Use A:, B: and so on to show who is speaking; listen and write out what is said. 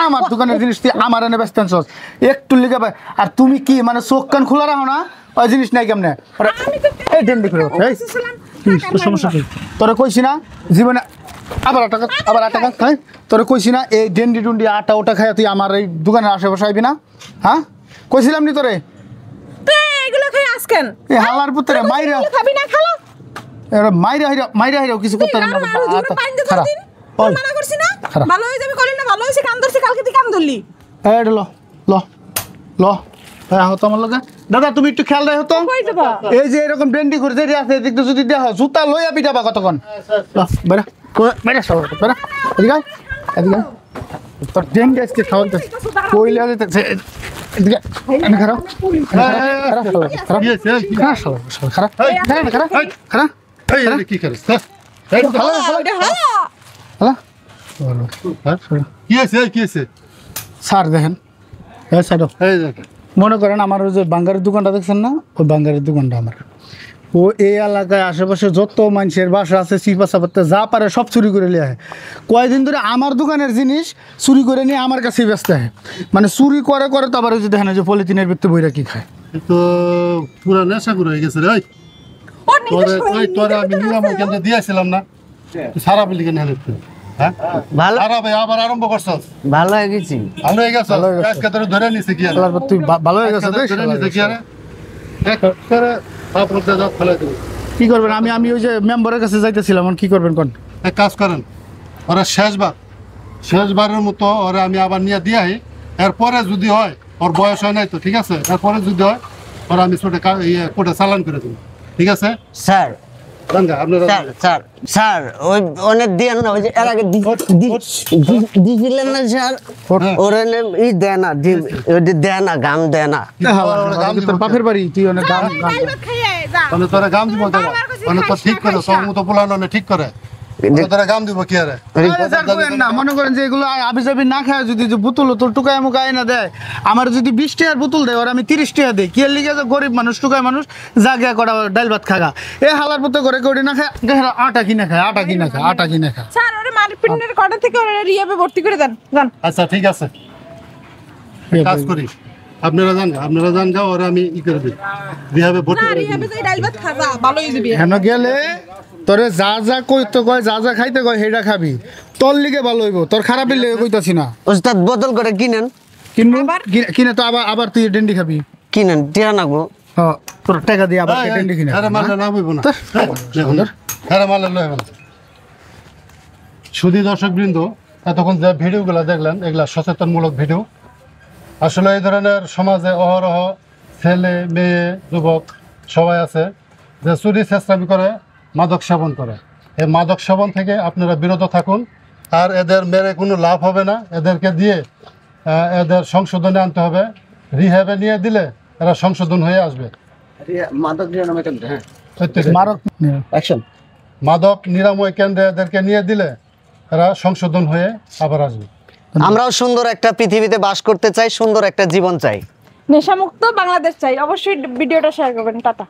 A: আমার দোকানের জিনিস তুই আমার এনে ব্যস্ত একটু লিখে আর তুমি কি মানে চোখ কান খোলা রাখো না ওই জিনিস নাই কেমনে সমস্যা কি তোরা কইছি না জীবনে আবার টাকা হ্যাঁ তোরা কইছি না এই ডেন্ডি টুন্ডি আটা ওটা খাই তুই আমার এই দোকানের আশেপাশে আইবি না হ্যাঁ কইছিলাম নি তোরে হালার পুত্রে মাইরা মাইরা কিছু করতে দাদা তুমি একটু খেয়াল রাখো তো এই যে এরকম ডেন্ডি করে আছে যদি দেখো জুতা লইয়া পিটাবা কতক্ষণ তোর ডেন্ডি আজকে খাওয়াতে কইলে স্যার দেখেন মনে করেন আমার ওই যে বাঙ্গারের দোকানটা দেখছেন না ওই বাঙ্গারের দোকানটা আমার ও এই এলাকায় আশেপাশে যত মানুষের বাসা আছে চিপা চাপাতে যা পারে সব চুরি করে নিয়ে কয়েকদিন ধরে আমার দোকানের জিনিস চুরি করে নিয়ে আমার কাছেই ব্যস্ত হয় মানে চুরি করে তো আবার ওই যে দেখেন যে পলিথিনের ভিতরে বইরা কি খায়
B: তো পুরো নেশা করে হয়ে গেছে রে তোরা আমি নিরাময় কেন্দ্রে দিয়েছিলাম না সারা বিলি কেন আবার আরম্ভ করছস
C: ভালো হয়ে গেছি
B: ভালো হয়ে গেছে আজকে তোর ধরে নিছে কি
A: তুই ভালো হয়ে গেছে
B: ধরে নিছে কি আরে
A: কি করবেন আমি ওই যে মেম্বারের কাছে যাইতেছিলাম কি করবেন কোন
B: এক কাজ করেন ওরা শেষবারের মতো ওরা আমি আবার নিয়ে দিয়াই এরপরে যদি হয় ওর বয়স হয় নাই তো ঠিক আছে এরপরে যদি হয় ওরা আমি কোর্টে চালান করে দেবো ঠিক আছে
C: স্যার স্যার ওই অনেক দিয়ে না ওই যে এর আগে দিছিলেন না স্যার ওরা ই দেয় না দেয় না গাম দেয় না
A: তোর বাপের বাড়ি তুই অনেক গাম
B: মানে তোরা গাম দিব মানে তো ঠিক করে সব মতো পোলানো ঠিক করে তোরা গাম দিব কি আরে
A: না মনে করেন যে এগুলো আবি যাবি না খায় যদি বোতল তোর টুকায় মুখায় না দেয় আমার যদি 20 টাকার বোতল দেয় ওর আমি 30 টাকা দিই কি লিগে যে গরিব মানুষ টুকায় মানুষ জায়গা করা ডাল ভাত খাগা এ হালার পুত্র করে করি না খায় আটা কিনে খায়
D: স্যার ওরে মারপিটের কটা থেকে ওরে রিহাবে ভর্তি করে দেন
B: আচ্ছা ঠিক আছে কাজ করি আপনারা জান যাও আর আমি ই করে দিই রিহাবে ভর্তি করে দিই
D: রিহাবে যাই ডাল ভাত খাবা ভালো হয়ে যাবে
A: হেন গেলে তোরে যা কইতে কয় যা খাইতে কয় হেডা খাবি তোর লিগে ভালো হইব তোর খারাপ লিগে কইতাছি না
C: ওস্তাদ বদল করে
A: কিনে তো আবার তুই ডেন্ডি খাবি
C: কিনেন টিয়া না গো
A: হ্যাঁ তোর টাকা দিয়ে আবার ডেন্ডি কিনে
B: আরে মারলে না হইব না আরে মারলে লয় না সুধী দর্শকবৃন্দ এতক্ষণ যে ভিডিওগুলো দেখলেন এগুলা সচেতনমূলক ভিডিও আসলে এই ধরনের সমাজে অহরহ ছেলে মেয়ে যুবক সবাই আছে যে চুরি চেষ্টামি করে মাদক সেবন করে এই মাদক সেবন থেকে আপনারা বিরত থাকুন আর এদের মেরে কোনো লাভ হবে না এদেরকে দিয়ে এদের সংশোধনে আনতে হবে রিহ্যাবে নিয়ে দিলে এরা সংশোধন হয়ে আসবে মাদক নিরাময় কেন্দ্রে এদেরকে নিয়ে দিলে এরা সংশোধন হয়ে আবার আসবে
C: আমরাও সুন্দর একটা পৃথিবীতে বাস করতে চাই সুন্দর একটা জীবন চাই
D: নেশামুক্ত বাংলাদেশ চাই অবশ্যই ভিডিওটা শেয়ার করবেন টাটা